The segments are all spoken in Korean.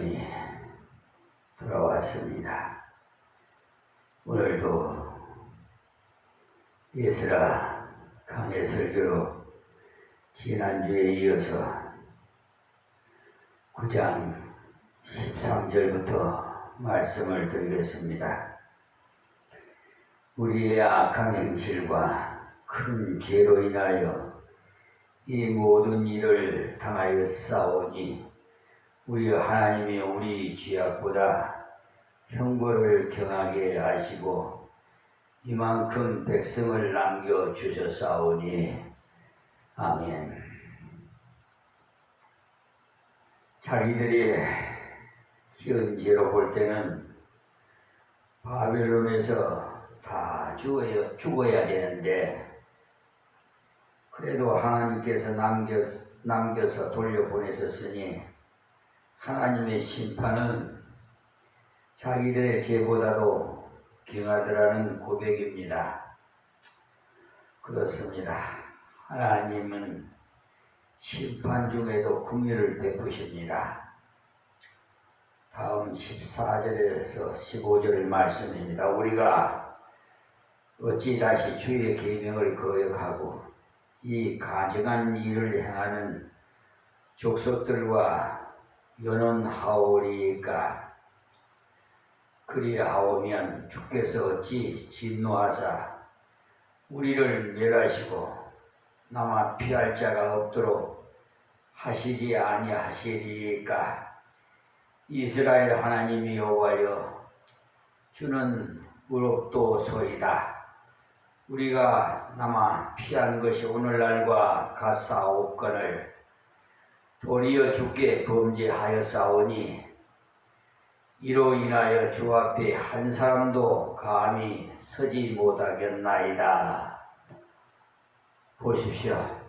시간이 돌아왔습니다. 오늘도 예스라 강해 설교로 지난주에 이어서 9장 13절부터 말씀을 드리겠습니다. 우리의 악한 행실과 큰 죄로 인하여 이 모든 일을 당하여 싸우니 우리 하나님이 우리 죄악보다 형벌을 경하게 하시고 이만큼 백성을 남겨주셨사오니 아멘. 자기들이 지은 죄로 볼 때는 바벨론에서 다 죽어야 되는데 그래도 하나님께서 남겨서 돌려보내셨으니 하나님의 심판은 자기들의 죄보다도 경하더라는 고백입니다. 그렇습니다. 하나님은 심판 중에도 긍휼을 베푸십니다. 다음 14절에서 15절 말씀입니다. 우리가 어찌 다시 주의 계명을 거역하고 이 가증한 일을 행하는 족속들과 연원하오리까? 그리하오면 주께서 어찌 진노하사 우리를 멸하시고 남아 피할 자가 없도록 하시지 아니하시리까? 이스라엘 하나님이 여호와여, 주는 의롭도소이다. 우리가 남아 피한 것이 오늘날과 같사옵거늘 도리어 주께 범죄하였사오니 이로 인하여 주 앞에 한 사람도 감히 서지 못하겠나이다. 보십시오.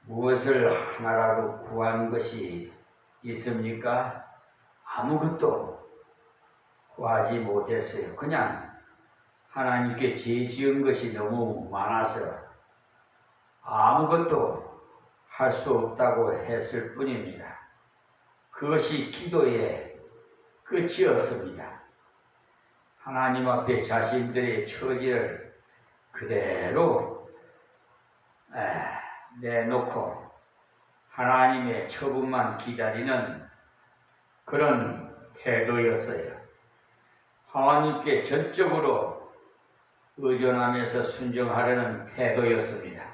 무엇을 하나라도 구한 것이 있습니까? 아무것도 구하지 못했어요. 그냥 하나님께 죄 지은 것이 너무 많아서 아무것도 할 수 없다고 했을 뿐입니다. 그것이 기도의 끝이었습니다. 하나님 앞에 자신들의 처지를 그대로 내놓고 하나님의 처분만 기다리는 그런 태도였어요. 하나님께 전적으로 의존하면서 순종하려는 태도였습니다.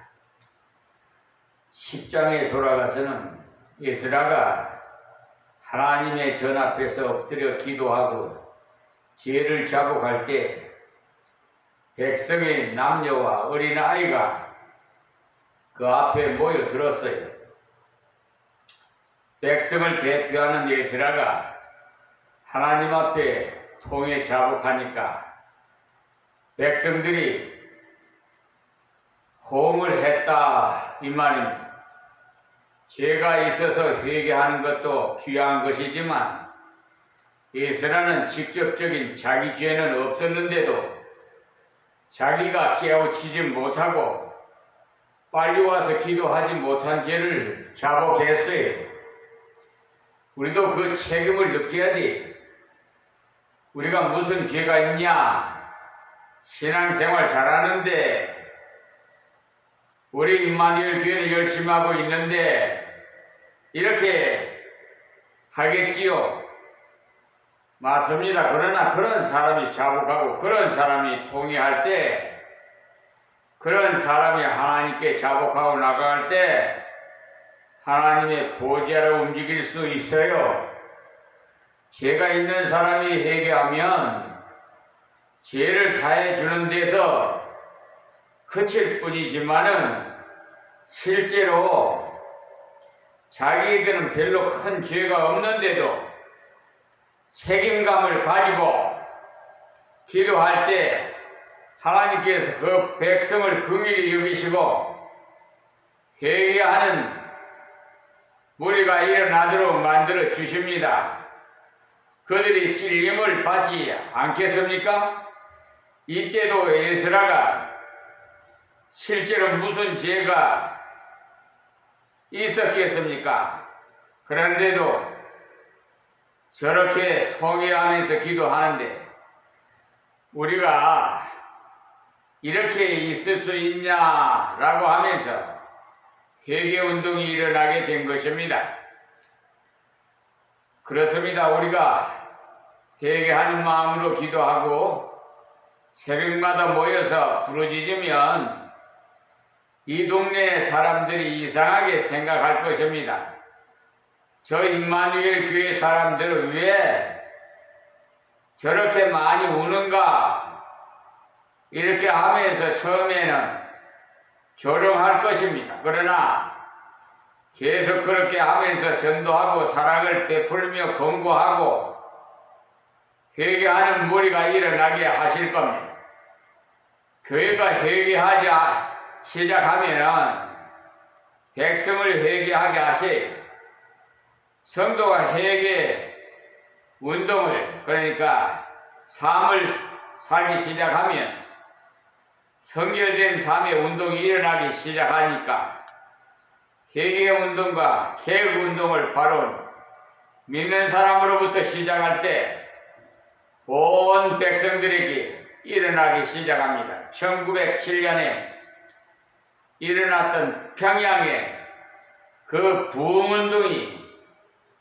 10장에 돌아가서는 에스라가 하나님의 전 앞에서 엎드려 기도하고 죄를 자복할 때 백성의 남녀와 어린아이가 그 앞에 모여들었어요. 백성을 대표하는 에스라가 하나님 앞에 통에 자복하니까 백성들이 호응을 했다 이 말입니다. 죄가 있어서 회개하는 것도 귀한 것이지만 에스라는 직접적인 자기 죄는 없었는데도 자기가 깨우치지 못하고 빨리 와서 기도하지 못한 죄를 자복했어요. 우리도 그 책임을 느껴야 돼. 우리가 무슨 죄가 있냐? 신앙생활 잘하는데 우리 임마누엘 교회는 열심히 하고 있는데 이렇게 하겠지요? 맞습니다. 그러나 그런 사람이 자복하고 그런 사람이 통회할 때 그런 사람이 하나님께 자복하고 나갈 때 하나님의 보좌를 움직일 수 있어요. 죄가 있는 사람이 회개하면 죄를 사해 주는 데서 그칠 뿐이지만은 실제로 자기에게는 별로 큰 죄가 없는데도 책임감을 가지고 기도할 때 하나님께서 그 백성을 긍휼히 여기시고 회개하는 무리가 일어나도록 만들어 주십니다. 그들이 찔림을 받지 않겠습니까? 이때도 에스라가 실제로 무슨 죄가 있었겠습니까? 그런데도 저렇게 통회하면서 기도하는데 우리가 이렇게 있을 수 있냐라고 하면서 회개운동이 일어나게 된 것입니다. 그렇습니다. 우리가 회개하는 마음으로 기도하고 새벽마다 모여서 부르짖으면 이 동네 사람들이 이상하게 생각할 것입니다. 저 임마누엘 교회 사람들은 왜 저렇게 많이 우는가? 이렇게 하면서 처음에는 조롱할 것입니다. 그러나 계속 그렇게 하면서 전도하고 사랑을 베풀며 권고하고 회개하는 무리가 일어나게 하실 겁니다. 교회가 회개하지 시작하면은 백성을 회개하게 하세요. 성도가 회개 운동을, 그러니까 삶을 살기 시작하면 성결된 삶의 운동이 일어나기 시작하니까 회개 운동과 개혁 운동을 바로 믿는 사람으로부터 시작할 때 온 백성들에게 일어나기 시작합니다. 1907년에 일어났던 평양의 그 부흥운동이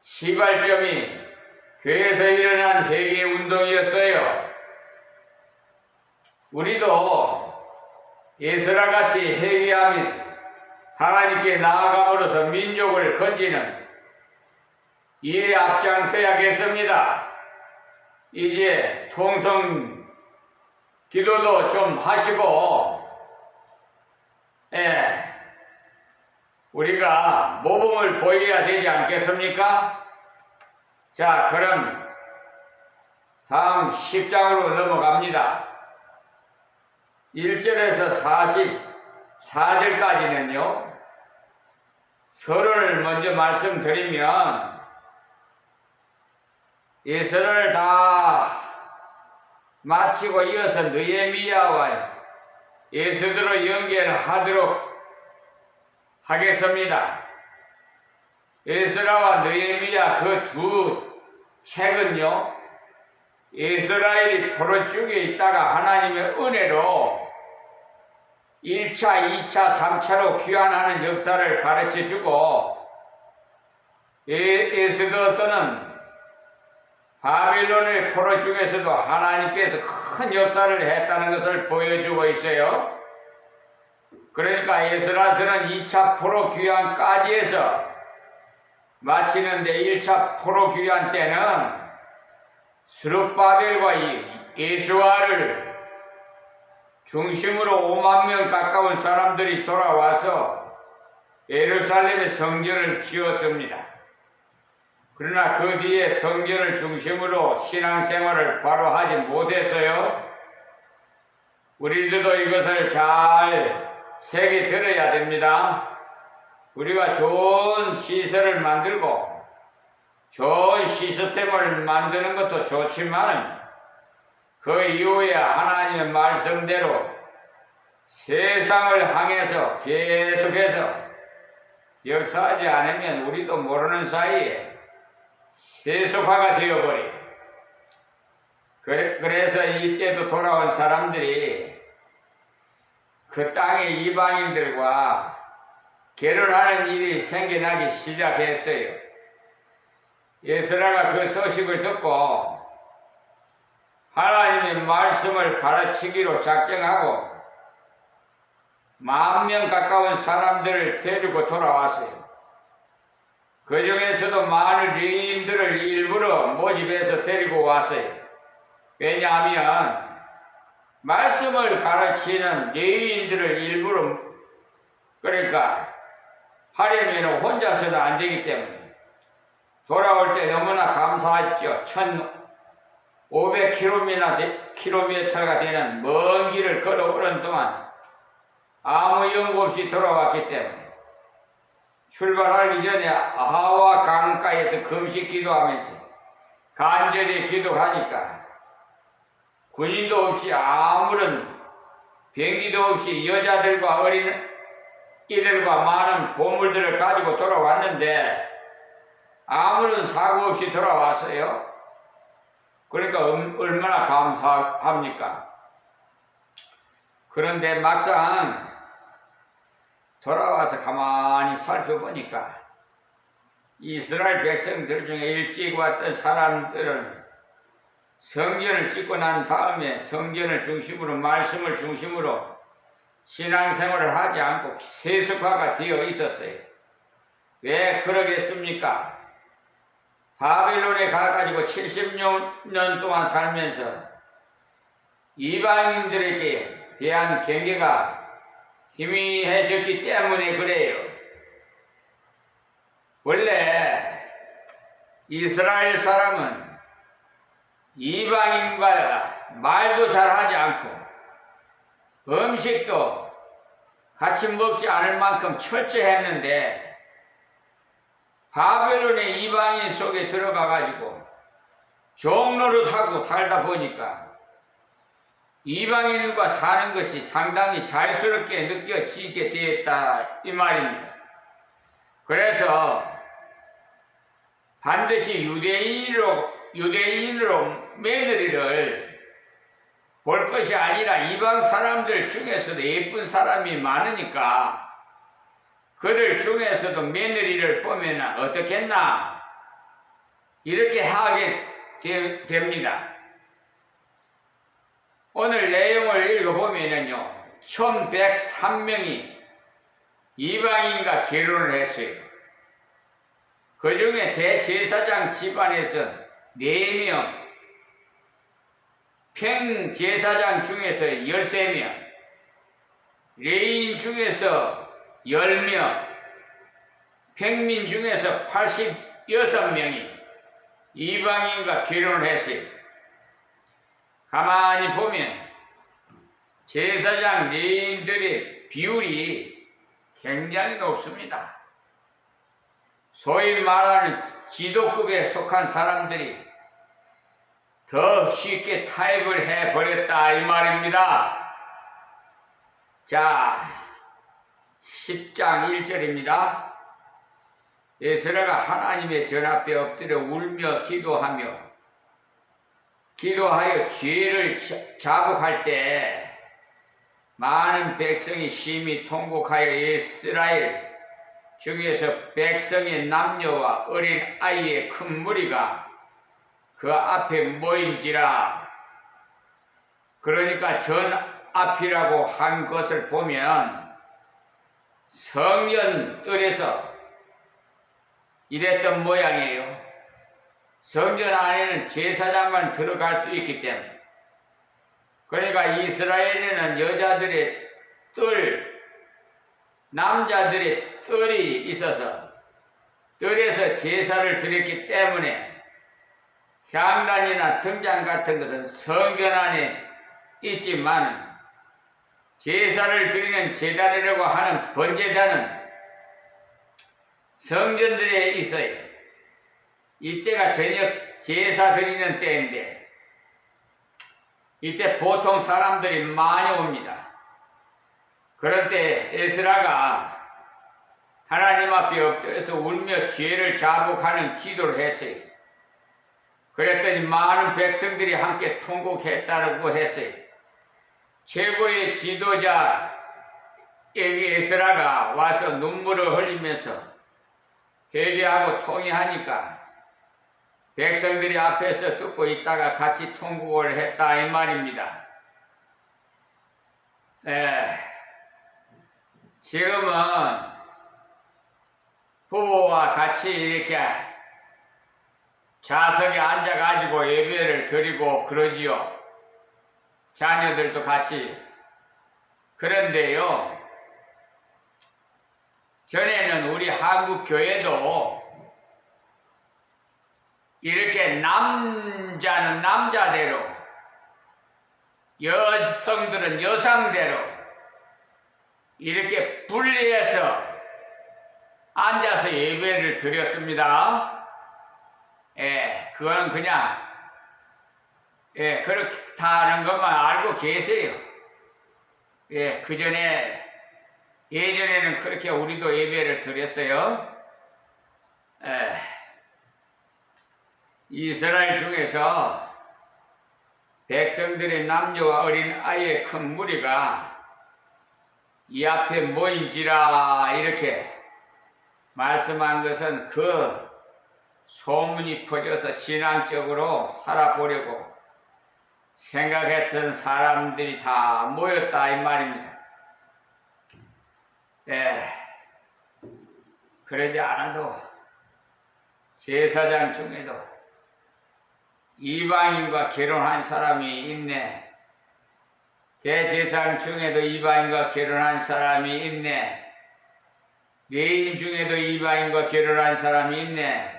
시발점이 교회에서 일어난 회개 운동이었어요. 우리도 에스라 같이 회개하면서 하나님께 나아감으로써 민족을 건지는 일에 앞장서야겠습니다. 이제 통성 기도도 좀 하시고, 우리가 모범을 보여야 되지 않겠습니까? 자, 그럼 다음 10장으로 넘어갑니다. 1절에서 44절까지는요, 서론을 먼저 말씀드리면, 예서를 다 마치고 이어서 느헤미야와 에스더로 연결하도록 하겠습니다. 에스라와 느헤미야 그 두 책은요, 이스라엘이 포로 쪽에 있다가 하나님의 은혜로 1차, 2차, 3차로 귀환하는 역사를 가르쳐주고, 에스더서는 바빌론의 포로 중에서도 하나님께서 큰 역사를 했다는 것을 보여주고 있어요. 그러니까 에스라서는 2차 포로 귀환까지 해서 마치는데 1차 포로 귀환 때는 스룹바벨과 예수아를 중심으로 5만 명 가까운 사람들이 돌아와서 예루살렘의 성전을 지었습니다. 그러나 그 뒤에 성전을 중심으로 신앙생활을 바로 하지 못했어요. 우리들도 이것을 잘 새겨 들어야 됩니다. 우리가 좋은 시설을 만들고 좋은 시스템을 만드는 것도 좋지만 그 이후에 하나님의 말씀대로 세상을 향해서 계속해서 역사하지 않으면 우리도 모르는 사이에 세속화가 되어버려. 그래서 이때도 돌아온 사람들이 그 땅의 이방인들과 결혼하는 일이 생겨나기 시작했어요. 에스라가 그 소식을 듣고 하나님의 말씀을 가르치기로 작정하고 10,000명 가까운 사람들을 데리고 돌아왔어요. 그 중에서도 많은 레위인들을 일부러 모집해서 데리고 왔어요. 왜냐하면 말씀을 가르치는 레위인들을 일부러, 그러니까 하려면 혼자서는 안 되기 때문에 돌아올 때 너무나 감사했죠. 1,500km가 되는 먼 길을 걸어오는 동안 아무 연고 없이 돌아왔기 때문에 출발하기 전에 아하와 강가에서 금식 기도하면서 간절히 기도하니까 군인도 없이 아무런 병기도 없이 여자들과 어린 이들과 많은 보물들을 가지고 돌아왔는데 아무런 사고 없이 돌아왔어요. 그러니까 얼마나 감사합니까? 그런데 막상 돌아와서 가만히 살펴보니까 이스라엘 백성들 중에 일찍 왔던 사람들은 성전을 짓고 난 다음에 성전을 중심으로 말씀을 중심으로 신앙생활을 하지 않고 세속화가 되어 있었어요. 왜 그러겠습니까? 바벨론에 가가지고 70년 동안 살면서 이방인들에게 대한 경계가 희미해졌기 때문에 그래요. 원래 이스라엘 사람은 이방인과 말도 잘하지 않고 음식도 같이 먹지 않을 만큼 철저했는데 바벨론의 이방인 속에 들어가가지고 종노릇하고 살다 보니까 이방인과 사는 것이 상당히 자유스럽게 느껴지게 되었다 이 말입니다. 그래서 반드시 유대인으로 며느리를 볼 것이 아니라 이방 사람들 중에서도 예쁜 사람이 많으니까 그들 중에서도 며느리를 보면 어떻겠나 이렇게 하게 됩니다. 오늘 내용을 읽어보면요 1103명이 이방인과 결혼을 했어요. 그 중에 대제사장 집안에서 4명, 평제사장 중에서 13명, 레위인 중에서 10명, 평민 중에서 86명이 이방인과 결혼을 했어요. 가만히 보면 제사장 레위인들의 비율이 굉장히 높습니다. 소위 말하는 지도급에 속한 사람들이 더 쉽게 타협을 해버렸다 이 말입니다. 자, 10장 1절입니다. 에스라가 하나님의 전 앞에 엎드려 울며 기도하여 죄를 자복할 때 많은 백성이 심히 통곡하여 이스라엘 중에서 백성의 남녀와 어린 아이의 큰 무리가 그 앞에 모인지라. 그러니까 전 앞이라고 한 것을 보면 성전 뜰에서 이랬던 모양이에요. 성전 안에는 제사장만 들어갈 수 있기 때문에. 그러니까 이스라엘에는 여자들의 뜰, 남자들의 뜰이 있어서 뜰에서 제사를 드렸기 때문에 향단이나 등잔 같은 것은 성전 안에 있지만 제사를 드리는 제단이라고 하는 번제단은 성전들에 있어요. 이때가 저녁 제사 드리는 때인데 이때 보통 사람들이 많이 옵니다. 그럴 때 에스라가 하나님 앞에 엎드려서 울며 죄를 자복하는 기도를 했어요. 그랬더니 많은 백성들이 함께 통곡했다고 했어요. 최고의 지도자 에스라가 와서 눈물을 흘리면서 회개하고 통회하니까 백성들이 앞에서 듣고 있다가 같이 통곡을 했다 이 말입니다. 지금은 부부와 같이 이렇게 좌석에 앉아가지고 예배를 드리고 그러지요. 자녀들도 같이. 그런데요, 전에는 우리 한국 교회도 이렇게 남자는 남자대로, 여성들은 여성대로 이렇게 분리해서 앉아서 예배를 드렸습니다. 그거는 그냥 그렇다는 것만 알고 계세요. 예전에는 그렇게 우리도 예배를 드렸어요. 이스라엘 중에서 백성들의 남녀와 어린 아이의 큰 무리가 이 앞에 모인지라 이렇게 말씀한 것은 그 소문이 퍼져서 신앙적으로 살아보려고 생각했던 사람들이 다 모였다 이 말입니다. 그러지 않아도 제사장 중에도 이방인과 결혼한 사람이 있네. 대제사장 중에도 이방인과 결혼한 사람이 있네. 레인 중에도 이방인과 결혼한 사람이 있네.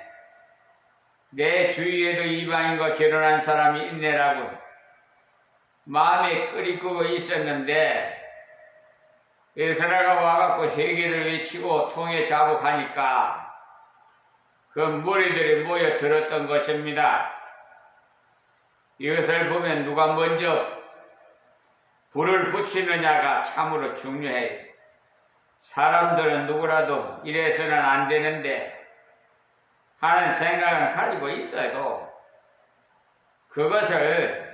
내 주위에도 이방인과 결혼한 사람이 있네라고 마음에 끓이고 있었는데 에스라가 와갖고 회개를 외치고 통에 자복하니까 그 무리들이 모여 들었던 것입니다. 이것을 보면 누가 먼저 불을 붙이느냐가 참으로 중요해요. 사람들은 누구라도 이래서는 안 되는데 하는 생각은 가지고 있어도 그것을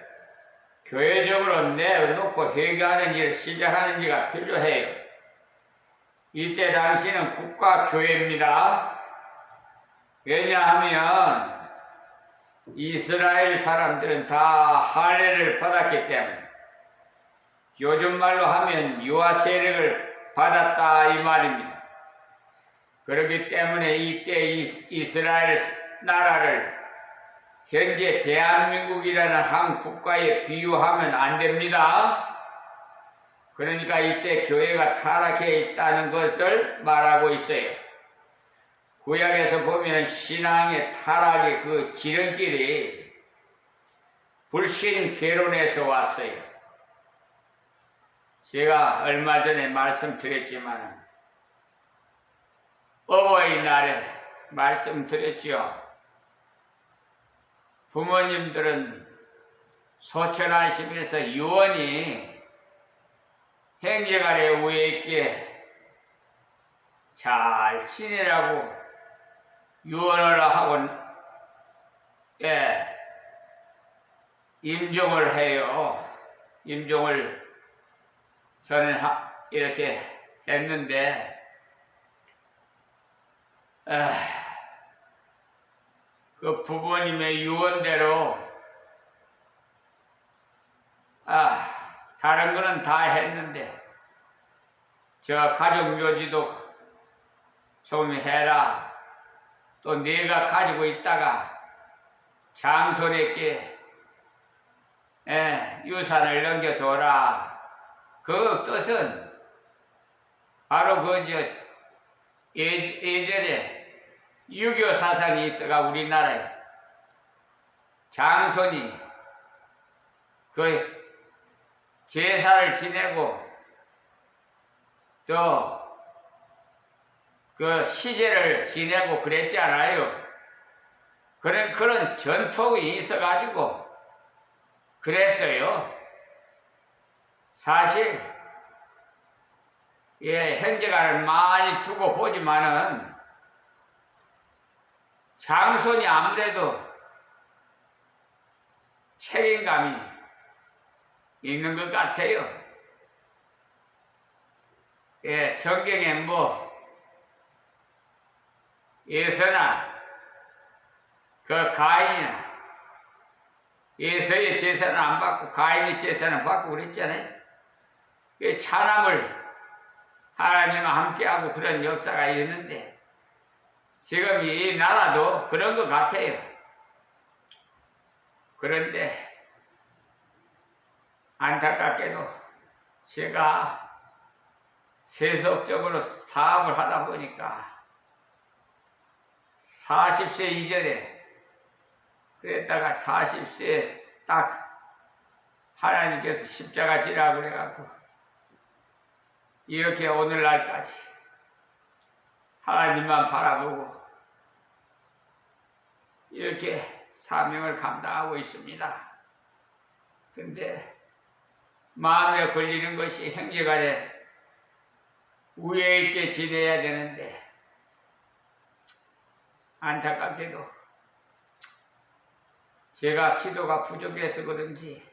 교회적으로 내놓고 회개하는 일을 시작하는 일가 필요해요. 이때 당시는 국가교회입니다. 왜냐하면 이스라엘 사람들은 다 할례를 받았기 때문에 요즘 말로 하면 유아 세력을 받았다 이 말입니다. 그렇기 때문에 이때 이스라엘 나라를 현재 대한민국이라는 한 국가에 비유하면 안 됩니다. 그러니까 이때 교회가 타락해 있다는 것을 말하고 있어요. 구약에서 보면 신앙의 타락의 그 지름길이 불신 개론에서 왔어요. 제가 얼마 전에 말씀드렸지만 어버이날에 말씀드렸죠. 부모님들은 소천하시면서 유언이 형제간에 우애 있게 잘 지내라고 유언을 하고 임종을 해요. 임종을 저는 이렇게 했는데 그 부모님의 유언대로 다른 거는 다 했는데 저 가족 묘지도 좀 해라. 또 내가 가지고 있다가 장손에게 유산을 넘겨줘라. 그 뜻은 바로 예전에 유교 사상이 있어가 우리나라에 장손이 그 제사를 지내고 또 그 시제를 지내고 그랬지 않아요. 그런 전통이 있어가지고 그랬어요. 사실 형제간을 많이 두고 보지만은 장손이 아무래도 책임감이 있는 것 같아요. 성경에 에서나 그 가인이나 에서의 제사는 안 받고 가인의 제사는 받고 그랬잖아요. 차남을 하나님과 함께하고 그런 역사가 있는데 지금 이 나라도 그런 것 같아요. 그런데 안타깝게도 제가 세속적으로 사업을 하다 보니까 40세 이전에 그랬다가 40세 딱 하나님께서 십자가 지라고 그래갖고 이렇게 오늘날까지 하나님만 바라보고 이렇게 사명을 감당하고 있습니다. 근데 마음에 걸리는 것이 형제간에 우애 있게 지내야 되는데 안타깝게도 제가 기도가 부족해서 그런지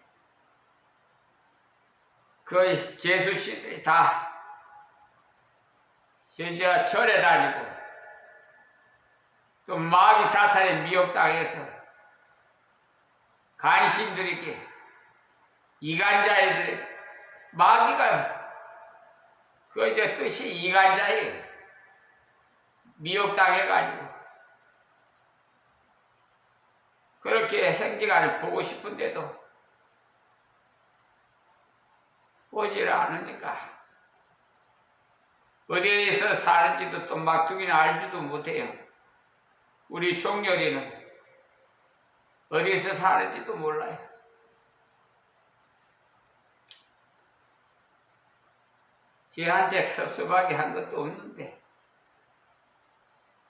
그 제수씨들이 다 진짜 절에 다니고 또 마귀 사탄에 미혹당해서 간신들에게 이간자애들 마귀가 그 이제 뜻이 이간자예요. 미혹당해가지고 그렇게 행지간을 보고 싶은데도 오지를 않으니까 어디에서 사는지도 또 막두기는 알지도 못해요. 우리 종렬이는 어디서 사는지도 몰라요. 쟤한테 섭섭하게 한 것도 없는데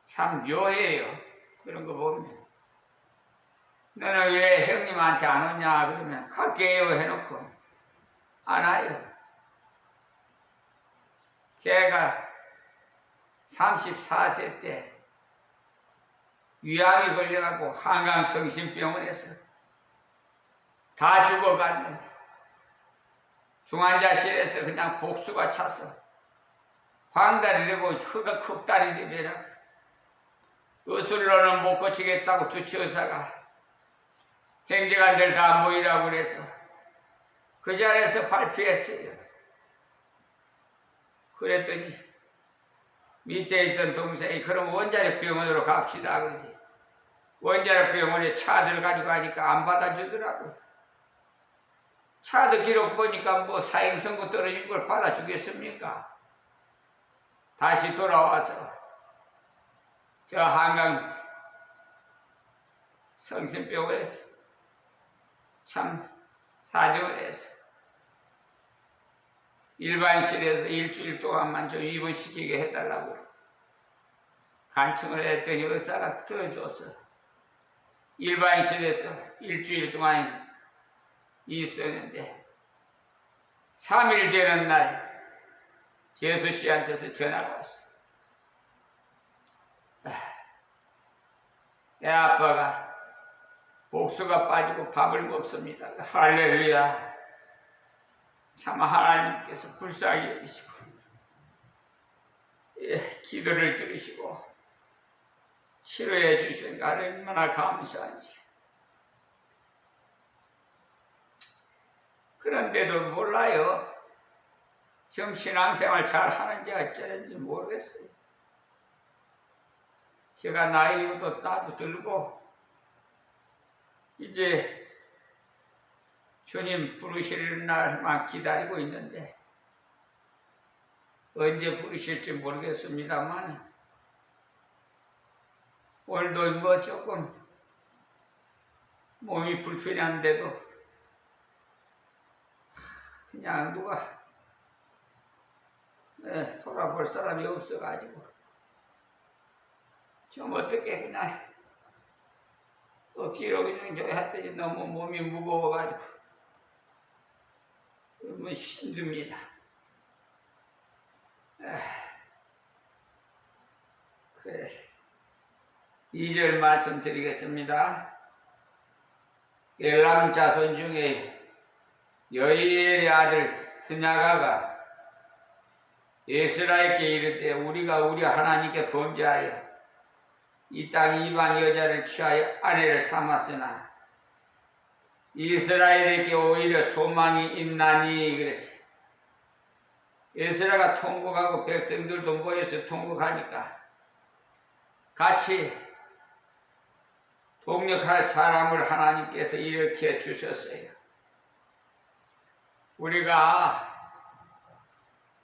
참 묘해요. 그런 거 보면. 너는 왜 형님한테 안 오냐 그러면 갈게요 해놓고 안 와요. 걔가 34세 때 위암이 걸려갖고 한강성심병원에서 다 죽어갔는데 중환자실에서 그냥 복수가 차서 황달이 되고 흑달이 되면 의술로는 못 고치겠다고 주치의사가 행정관들 다 모이라고 그래서 그 자리에서 발표했어요. 그랬더니 밑에 있던 동생이 그럼 원자력병원으로 갑시다 그러지. 원자력병원에 차들 가지고 가니까 안 받아주더라고. 차도 기록 보니까 뭐 사행선고 떨어진 걸 받아주겠습니까? 다시 돌아와서 저 한강 성심병원에서 참 사정을 해서 일반실에서 일주일 동안만 좀 입원시키게 해달라고 간청을 했더니 의사가 들어줘서 일반실에서 일주일 동안 있었는데 3일 되는 날 제수씨한테서 전화가 왔어. 내 아빠가 복수가 빠지고 밥을 먹습니다. 할렐루야. 참 하나님께서 불쌍히 여기시고 기도를 들으시고 치료해 주시니까 얼마나 감사한지. 그런데도 몰라요. 지금 신앙생활 잘 하는지 어쩌는지 모르겠어요. 제가 나이도 나도 들고 이제 주님 부르시는 날만 기다리고 있는데 언제 부르실지 모르겠습니다만 오늘도 뭐 조금 몸이 불편한데도 그냥 누가 돌아볼 사람이 없어가지고 좀 어떻게 그냥 억지로 그냥 저 했더니 너무 몸이 무거워가지고 너무 힘듭니다. 그래. 2절 말씀드리겠습니다. 엘람 자손 중에 여이엘의 아들 스냐가가 에스라에게 이르되 우리가 우리 하나님께 범죄하여 이 땅 이방 여자를 취하여 아내를 삼았으나 이스라엘에게 오히려 소망이 있나니 그랬어요. 에스라가 통곡하고 백성들도 모여서 통곡하니까 같이 동력할 사람을 하나님께서 일으켜 주셨어요. 우리가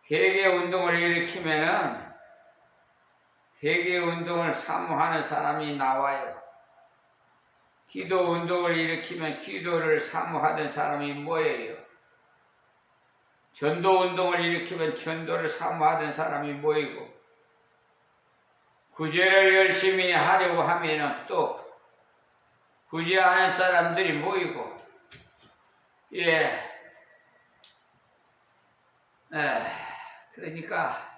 회개 운동을 일으키면은 회개 운동을 사모하는 사람이 나와요. 기도 운동을 일으키면 기도를 사모하는 사람이 모여요. 전도 운동을 일으키면 전도를 사모하던 사람이 모이고 구제를 열심히 하려고 하면은 또 구제하는 사람들이 모이고 그러니까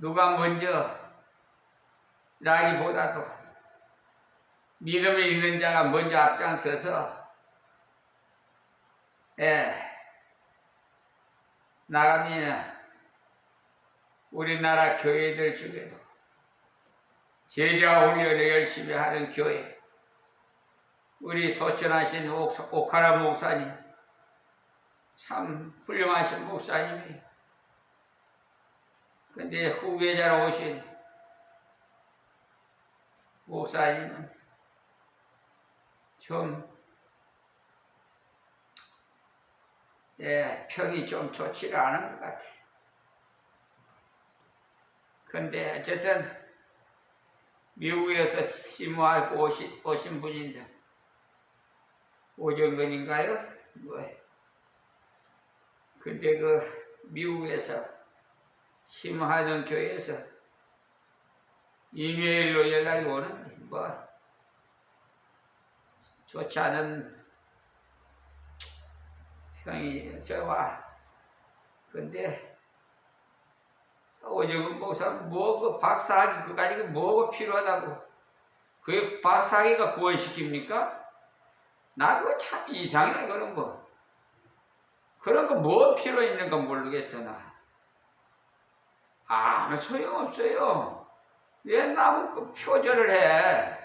누가 먼저 라기보다도 믿음이 있는 자가 먼저 앞장서서 나갑니다. 우리나라 교회들 중에도 제자 훈련을 열심히 하는 교회, 우리 소천하신 오카라 목사님, 참 훌륭하신 목사님이, 근데 후계자로 오신 목사님은 좀 평이 좀 좋지를 않은 것 같아. 근데 어쨌든 미국에서 심호하고 오신 분인데, 오정근인가요? 근데 그 미국에서 심호하던 교회에서 이메일로 연락이 오는데 좋지 않은 평이 저와. 근데 오정근 목사는 그 박사학위 그거 아니고 뭐가 필요하다고, 그 박사학위가 구원시킵니까? 나 그거 참 이상해. 그런 거 뭐 필요 있는가 모르겠어. 나 아무 소용없어요. 왜 나무 그 표절을 해?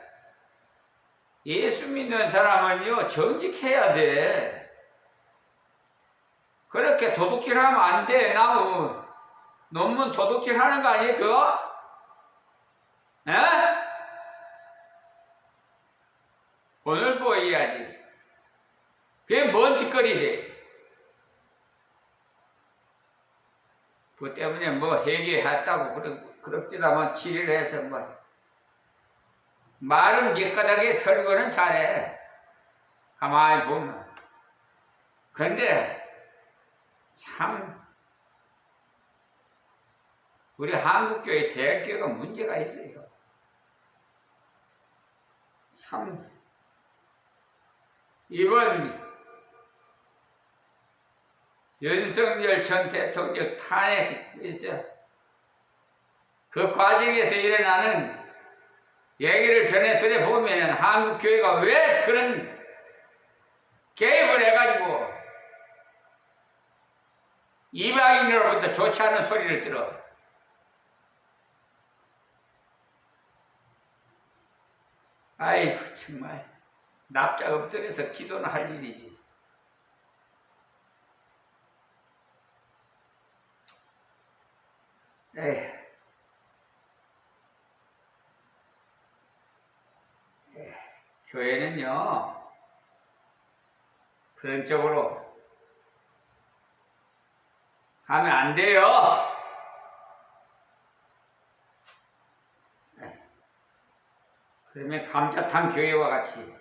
예수 믿는 사람은요 정직해야 돼. 그렇게 도둑질하면 안 돼. 나무 논문 도둑질하는 거 아니에요 그거? 에? 오늘 보여야지. 그게 뭔 짓거리지? 그 때문에 뭐 회개했다고 그렇게다만 치료를 해서 말은 밑가닥에 설거는 잘해. 가만히 보면. 그런데 참 우리 한국교회 대학교가 문제가 있어요. 참 이번 윤석열 전 대통령 탄핵에서 그 과정에서 일어나는 얘기를 전해 들어보면 한국교회가 왜 그런 개입을 해가지고 이방인으로부터 좋지 않은 소리를 들어. 아이고 정말 납작 엎드려서 기도는 할 일이지. 교회는요 그런 쪽으로 하면 안 돼요. 그러면 감자탕 교회와 같이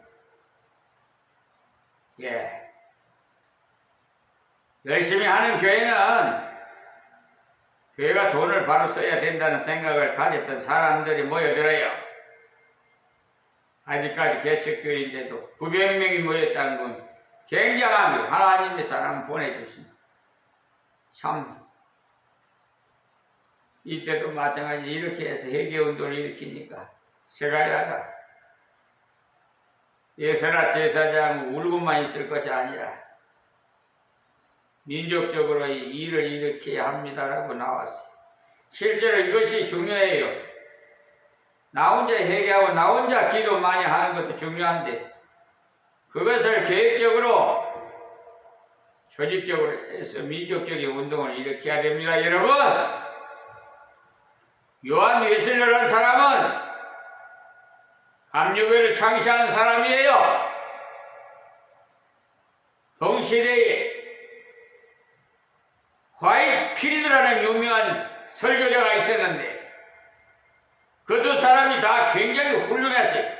열심히 하는 교회는 교회가 돈을 바로 써야 된다는 생각을 가졌던 사람들이 모여들어요. 아직까지 개척교회인데도 900명이 모였다는 건 굉장한 거. 하나님의 사람 보내주신. 참 이때도 마찬가지 이렇게 해서 회개운동을 일으키니까 세가랴가 예서라 제사장 울고만 있을 것이 아니라 민족적으로 이 일을 일으켜야 합니다라고 나왔어요. 실제로 이것이 중요해요. 나 혼자 회개하고 나 혼자 기도 많이 하는 것도 중요한데 그것을 계획적으로 조직적으로 해서 민족적인 운동을 일으켜야 됩니다. 여러분, 요한 웨슬레라는 사람은 감리교회를 창시하는 사람이에요. 동시대에 화이트필드라는 유명한 설교자가 있었는데 그 두 사람이 다 굉장히 훌륭했어요.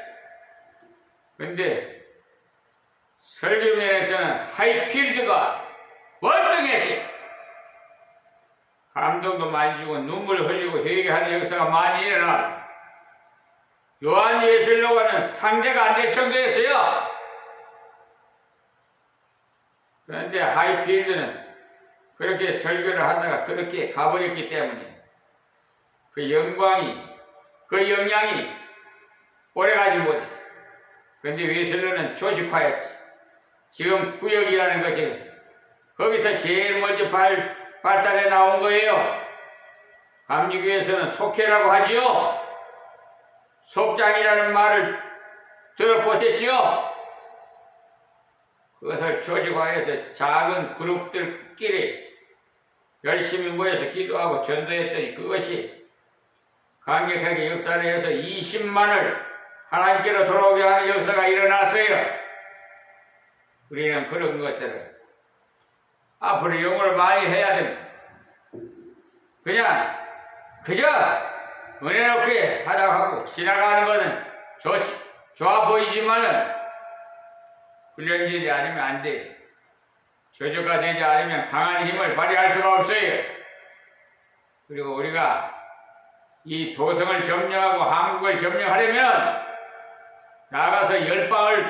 그런데 설교면에서는 하이필드가 월등했어요. 감동도 많이 주고 눈물 흘리고 회개하는 역사가 많이 일어나. 요한 웨슬레와는 상대가 안 될 정도였어요. 그런데 하이필드는 그렇게 설교를 하다가 그렇게 가버렸기 때문에 그 영광이, 그 영향이 오래가지 못했어요. 그런데 웨슬러는 조직화했어. 지금 구역이라는 것이 거기서 제일 먼저 발달해 나온 거예요. 감리교에서는 속회라고 하지요. 속장이라는 말을 들어보셨지요? 그것을 조직화해서 작은 그룹들끼리 열심히 모여서 기도하고 전도했더니 그것이 강력하게 역사를 해서 20만을 하나님께로 돌아오게 하는 역사가 일어났어요. 우리는 그런 것들을 앞으로 영어를 많이 해야 됩니다. 그냥 그저 은혜 높게 하다가 하고 지나가는 것은 좋아 보이지만은 훈련되지 않으면 안 돼. 저주가 되지 않으면 강한 힘을 발휘할 수가 없어요. 그리고 우리가 이 도성을 점령하고 한국을 점령하려면 나가서 열방을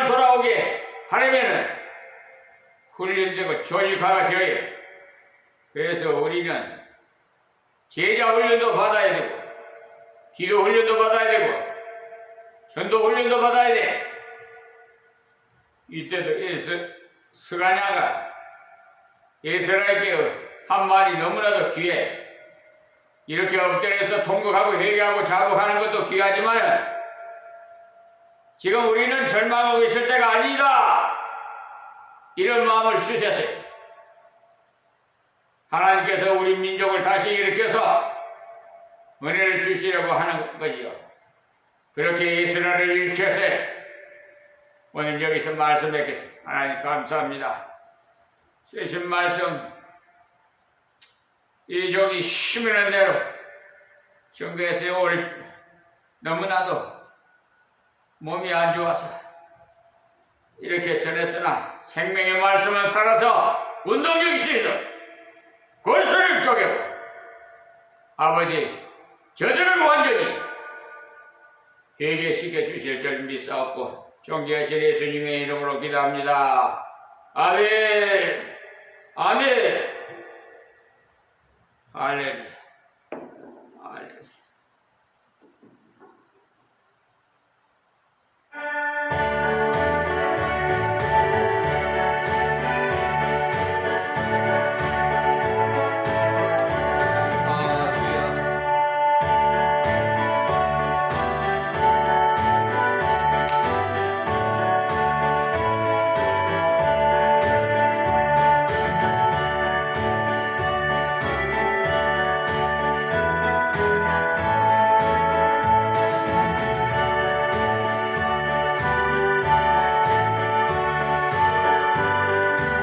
돌아오게 하려면은 훈련되고 조직화가 되어야 해. 그래서 우리는 제자 훈련도 받아야 되고 기도 훈련도 받아야 되고 전도 훈련도 받아야 돼. 이때도 스가냐가 에스라에게 한 말이 너무나도 귀해. 이렇게 엎드려서 통곡하고 회개하고 자복하는 것도 귀하지만 지금 우리는 절망하고 있을 때가 아니다. 이런 마음을 주셨어요. 하나님께서 우리 민족을 다시 일으켜서 은혜를 주시려고 하는 거지요. 그렇게 이스라엘을 일으켜서 오늘 여기서 말씀드리겠습니다. 하나님 감사합니다. 주신 말씀 이 종이 힘있는 대로 정교에서 오늘 너무나도 몸이 안 좋아서 이렇게 전했으나 생명의 말씀은 살아서 운동력이 있어서 골수를 쪼개고 아버지 저들을 완전히 회개시켜 주실 줄 믿사옵고 존귀하신 예수님의 이름으로 기도합니다. 아멘. 아멘. 할렐루야.